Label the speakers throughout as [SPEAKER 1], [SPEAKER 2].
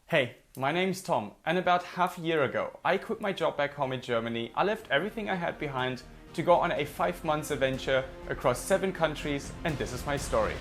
[SPEAKER 1] Hey, my name's Tom, and about half a year ago, I quit my job back home in Germany. I left everything I had behind to go on a 5-month adventure across 7 countries, and this is my story.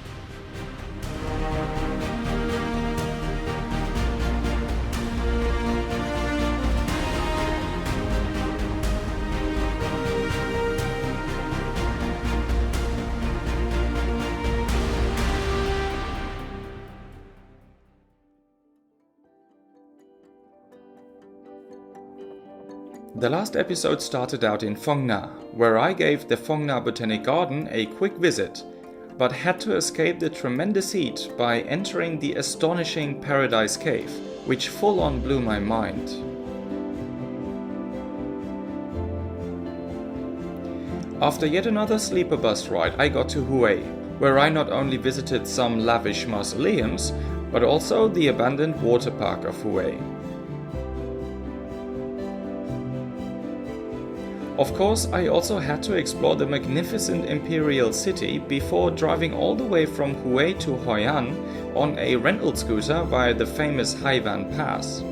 [SPEAKER 1] The last episode started out in Phong Nha, where I gave the Phong Nha Botanic Garden a quick visit, but had to escape the tremendous heat by entering the astonishing Paradise Cave, which full on blew my mind. After yet another sleeper bus ride, I got to Hue, where I not only visited some lavish mausoleums, but also the abandoned water park of Hue. Of course, I also had to explore the magnificent imperial city before driving all the way from Hue to Hoi An on a rental scooter via the famous Hai Van Pass.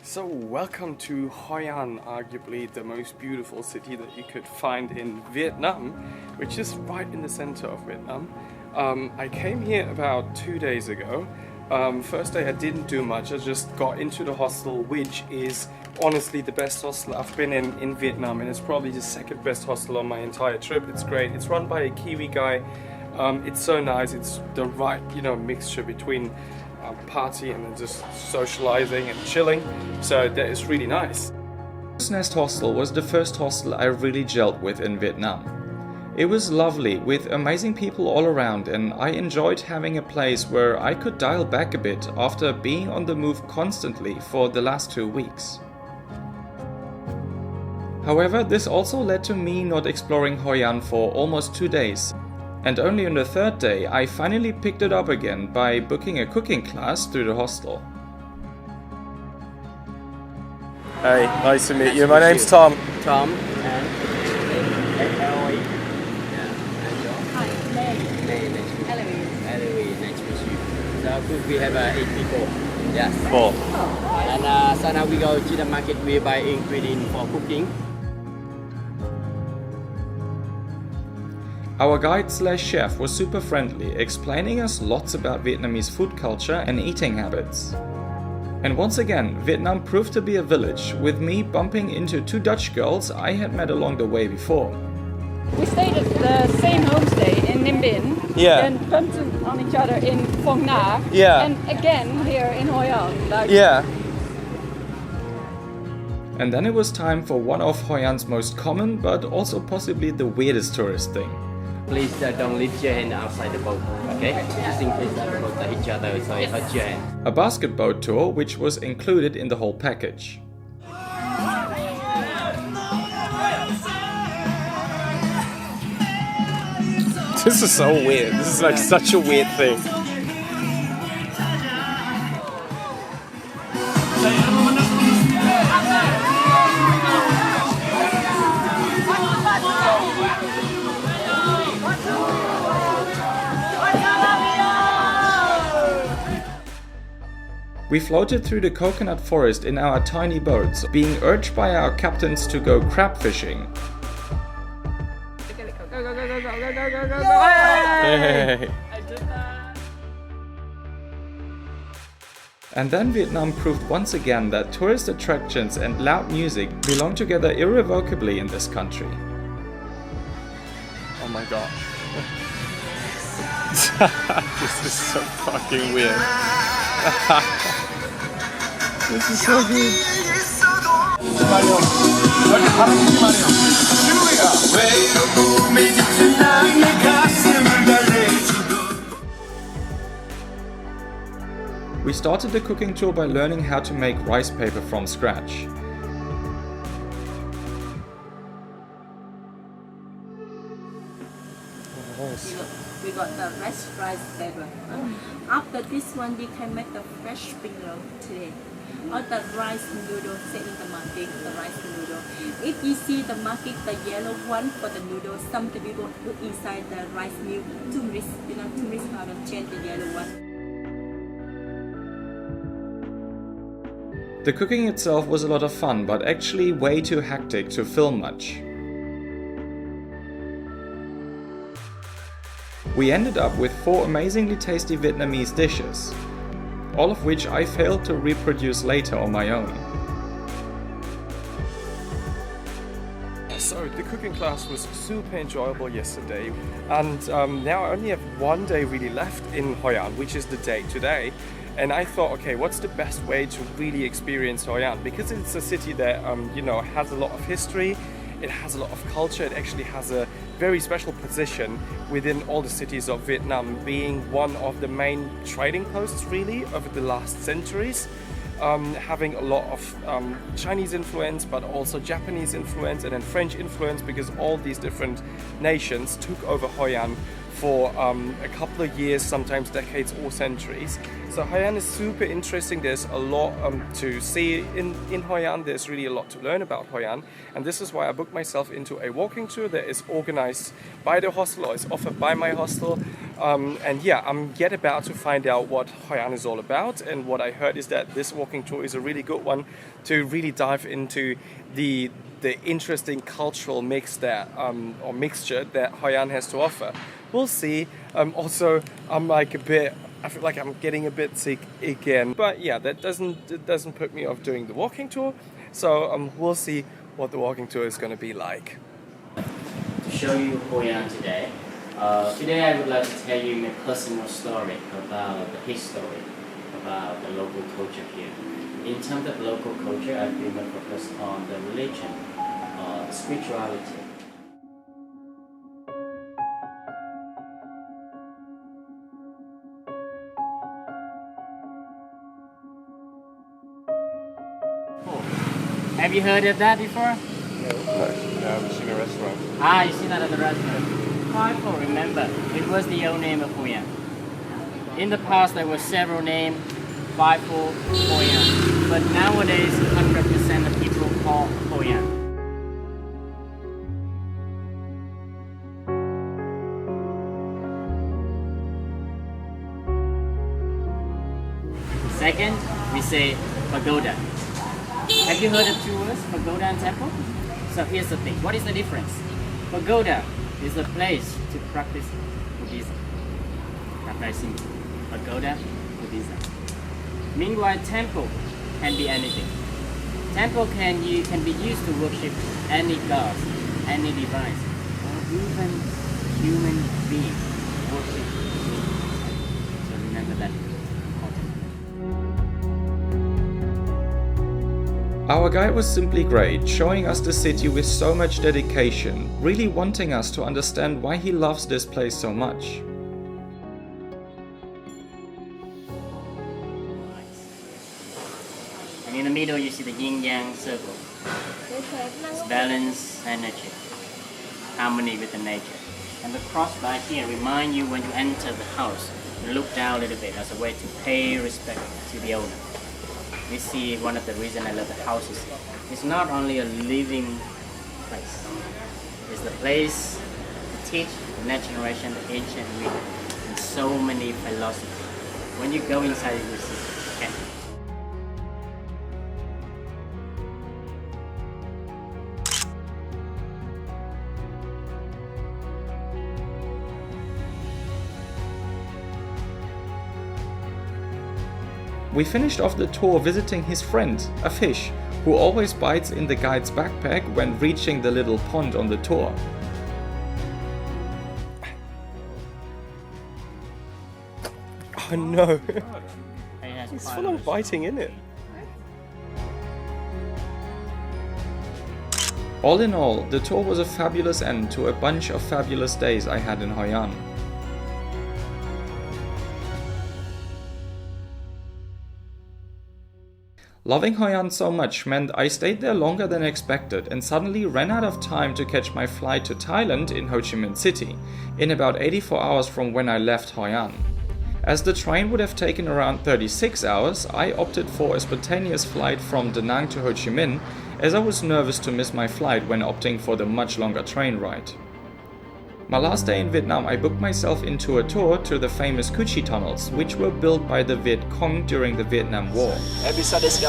[SPEAKER 1] So welcome to Hoi An, arguably the most beautiful city that you could find in Vietnam, which is right in the center of Vietnam. I came here about 2 days ago. First day I didn't do much, I just got into the hostel, which is honestly the best hostel I've been in Vietnam, and it's probably the second best hostel on my entire trip. It's great, it's run by a Kiwi guy. It's so nice, it's the right, mixture between party and then just socializing and chilling, so that is really nice. This Nest Hostel was the first hostel I really gelled with in Vietnam. It was lovely with amazing people all around, and I enjoyed having a place where I could dial back a bit after being on the move constantly for the last 2 weeks. However, this also led to me not exploring Hoi An for almost 2 days. And only on the 3rd day, I finally picked it up again by booking a cooking class through the hostel. Hey, nice to meet you. My name's Tom.
[SPEAKER 2] Tom and Ellie. Yeah, and John.
[SPEAKER 3] Hi, May.
[SPEAKER 2] May, nice to meet you.
[SPEAKER 3] Eloise.
[SPEAKER 2] Nice to meet you. So we have 8 people. Yes.
[SPEAKER 1] Cool.
[SPEAKER 2] And so now we go to the market. We buy ingredients for cooking.
[SPEAKER 1] Our guide/chef was super friendly, explaining us lots about Vietnamese food culture and eating habits. And once again, Vietnam proved to be a village, with me bumping into 2 Dutch girls I had met along the way before.
[SPEAKER 3] We stayed at the same homestay in Ninh Binh.
[SPEAKER 1] Yeah.
[SPEAKER 3] And bumped on each other in Phong Nha.
[SPEAKER 1] Yeah.
[SPEAKER 3] And again here in Hoi An.
[SPEAKER 1] Yeah. And then it was time for one of Hoi An's most common, but also possibly the weirdest tourist thing.
[SPEAKER 2] Please don't leave your hand outside the boat, okay? Just in case the boat hit each other, so it hurts your hand.
[SPEAKER 1] A basket boat tour, which was included in the whole package. This is so weird. This is like such a weird thing. We floated through the coconut forest in our tiny boats, being urged by our captains to go crab fishing. Hey. And then Vietnam proved once again that tourist attractions and loud music belong together irrevocably in this country. Oh my god. This is so fucking weird. This is so good. We started the cooking tour by learning how to make rice paper from scratch.
[SPEAKER 4] We got the fresh rice paper. After this one, we can make the fresh spring roll today. or the rice noodle set in the market, the rice noodle. If you see the market, the yellow one for the noodle, some people put inside the rice milk, turmeric, turmeric powder, change the yellow one.
[SPEAKER 1] The cooking itself was a lot of fun, but actually way too hectic to film much. We ended up with 4 amazingly tasty Vietnamese dishes, all of which I failed to reproduce later on my own. So the cooking class was super enjoyable yesterday, and now I only have one day really left in Hoi An, which is the day today. And I thought, okay, what's the best way to really experience Hoi An? Because it's a city that, has a lot of history, it has a lot of culture, it actually has a very special position within all the cities of Vietnam, being one of the main trading posts really over the last centuries. Having a lot of Chinese influence, but also Japanese influence and then French influence, because all these different nations took over Hoi An for a couple of years, sometimes decades or centuries. So Hoi An is super interesting. There's a lot to see in Hoi An. There's really a lot to learn about Hoi An, and this is why I booked myself into a walking tour that is organized by the hostel, or is offered by my hostel. And yeah, I'm yet about to find out what Hoi An is all about, and what I heard is that this walking tour is a really good one to really dive into the interesting cultural mix that or mixture that Hoi An has to offer. We'll see. Also, I feel like I'm getting a bit sick again, but yeah, that doesn't put me off doing the walking tour. So we'll see what the walking tour is going to be like.
[SPEAKER 2] To show you Hoi An today. Today I would like to tell you my personal story about the history, about the local culture here. In terms of local culture, I've been focused on the religion, spirituality. Have you heard of that before?
[SPEAKER 5] No, I haven't seen a restaurant.
[SPEAKER 2] Ah, you see that at the restaurant. People remember, it was the old name of Hoi An. In the past, there were several names, Hoi An, but nowadays, 100% of people call Hoi An. Second, we say pagoda. Have you heard of two words, pagoda and temple? So here's the thing, what is the difference? Pagoda is a place to practice Buddhism. Practicing pagoda, Buddhism. Meanwhile, temple can be anything. Temple can be used to worship any gods, any divines, or even human being worship. So remember that.
[SPEAKER 1] Our guide was simply great, showing us the city with so much dedication, really wanting us to understand why he loves this place so much.
[SPEAKER 2] And in the middle you see the yin-yang circle. It's balance, energy, harmony with the nature. And the cross by here remind you when you enter the house, you look down a little bit as a way to pay respect to the owner. You see, one of the reasons I love the houses, it's not only a living place, it's the place to teach the next generation, the ancient wisdom, and so many philosophies. When you go inside, you will see. Okay.
[SPEAKER 1] We finished off the tour visiting his friend, a fish, who always bites in the guide's backpack when reaching the little pond on the tour. Oh no, he's full on biting in it. All in all, the tour was a fabulous end to a bunch of fabulous days I had in Hoi An. Loving Hoi An so much meant I stayed there longer than expected and suddenly ran out of time to catch my flight to Thailand in Ho Chi Minh City, in about 84 hours from when I left Hoi An.
[SPEAKER 6] As the train would have taken around 36 hours, I opted for a spontaneous flight from Da Nang to Ho Chi Minh, as I was nervous to miss my flight when opting for the much longer train ride. My last day in Vietnam, I booked myself into a tour to the famous Ho Chi Tunnels, which were built by the Vietcong during the Vietnam War.
[SPEAKER 7] Every side is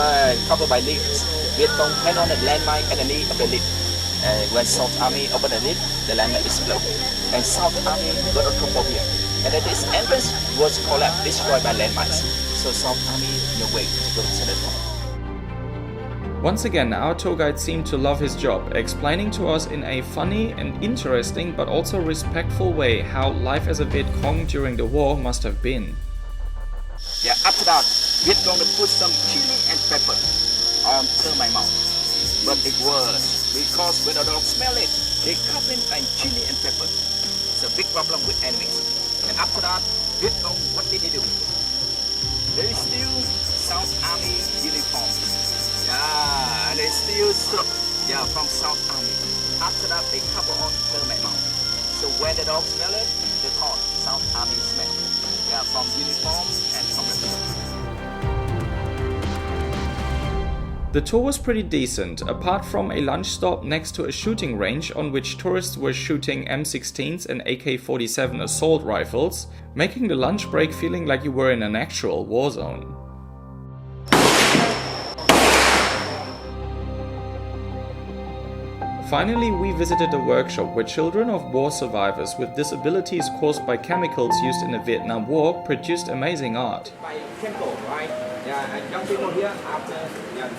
[SPEAKER 7] covered by leaves. Vietcong had on a landmine underneath of the lid. When South Army opened the lid, the landmine exploded. And South Army got a trouble here. And then this entrance was collapsed, destroyed by landmines. So South Army no way to go to the tunnel.
[SPEAKER 6] Once again, our tour guide seemed to love his job, explaining to us in a funny and interesting but also respectful way how life as a Vietcong during the war must have been.
[SPEAKER 7] Yeah, after that, Vietcong put some chili and pepper on my mouth. But it was because when the dog smell it, they cut in and chili and pepper. It's a big problem with enemies. And after that, Vietcong, what did they do? They steal South Army uniform. Yeah, and they steal soup. Yeah, from South Army. After that, they cover on my mouth. So when the dog smell it, they thought South Army smell. Yeah, from uniform and from the
[SPEAKER 6] The tour was pretty decent, apart from a lunch stop next to a shooting range on which tourists were shooting M16s and AK-47 assault rifles, making the lunch break feeling like you were in an actual war zone. Finally, we visited a workshop where children of war survivors with disabilities caused by chemicals used in the Vietnam War produced amazing art.
[SPEAKER 7] by chemical, right? Yeah, and young people here after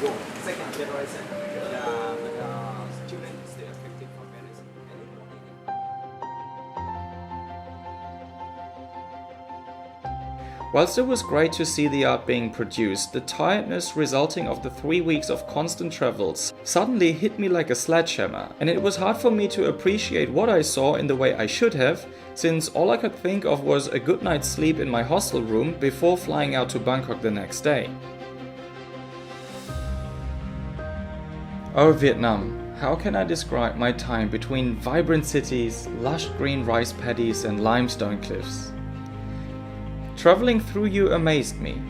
[SPEAKER 7] war, second generation, children still affected from parents.
[SPEAKER 6] Whilst it was great to see the art being produced, the tiredness resulting of the 3 weeks of constant travels suddenly hit me like a sledgehammer, and it was hard for me to appreciate what I saw in the way I should have, since all I could think of was a good night's sleep in my hostel room before flying out to Bangkok the next day. Oh Vietnam, how can I describe my time between vibrant cities, lush green rice paddies and limestone cliffs? Traveling through you amazed me.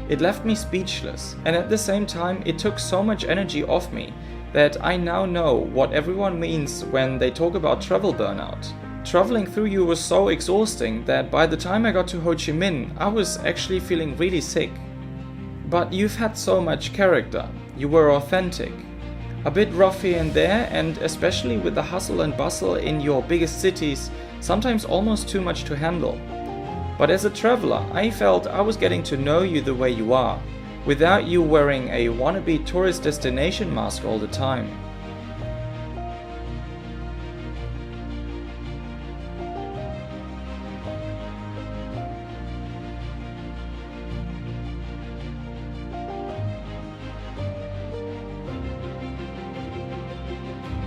[SPEAKER 6] It left me speechless, and at the same time it took so much energy off me that I now know what everyone means when they talk about travel burnout. Traveling through you was so exhausting that by the time I got to Ho Chi Minh, I was actually feeling really sick. But you've had so much character, you were authentic. A bit rough here and there, and especially with the hustle and bustle in your biggest cities, sometimes almost too much to handle. But as a traveler, I felt I was getting to know you the way you are, without you wearing a wannabe tourist destination mask all the time.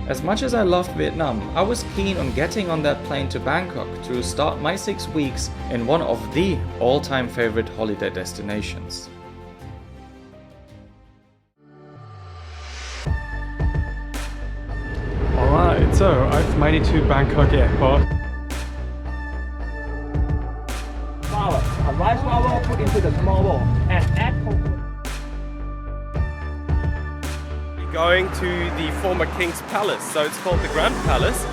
[SPEAKER 6] As much as I loved Vietnam, I was keen on getting on that plane to Bangkok to start my 6 weeks in one of the all-time favorite holiday destinations.
[SPEAKER 1] Alright, so I've made it to Bangkok airport.
[SPEAKER 7] Flour, a rice flour put into the small bowl and add cocoa.
[SPEAKER 1] Going to the former King's Palace, so it's called the Grand Palace.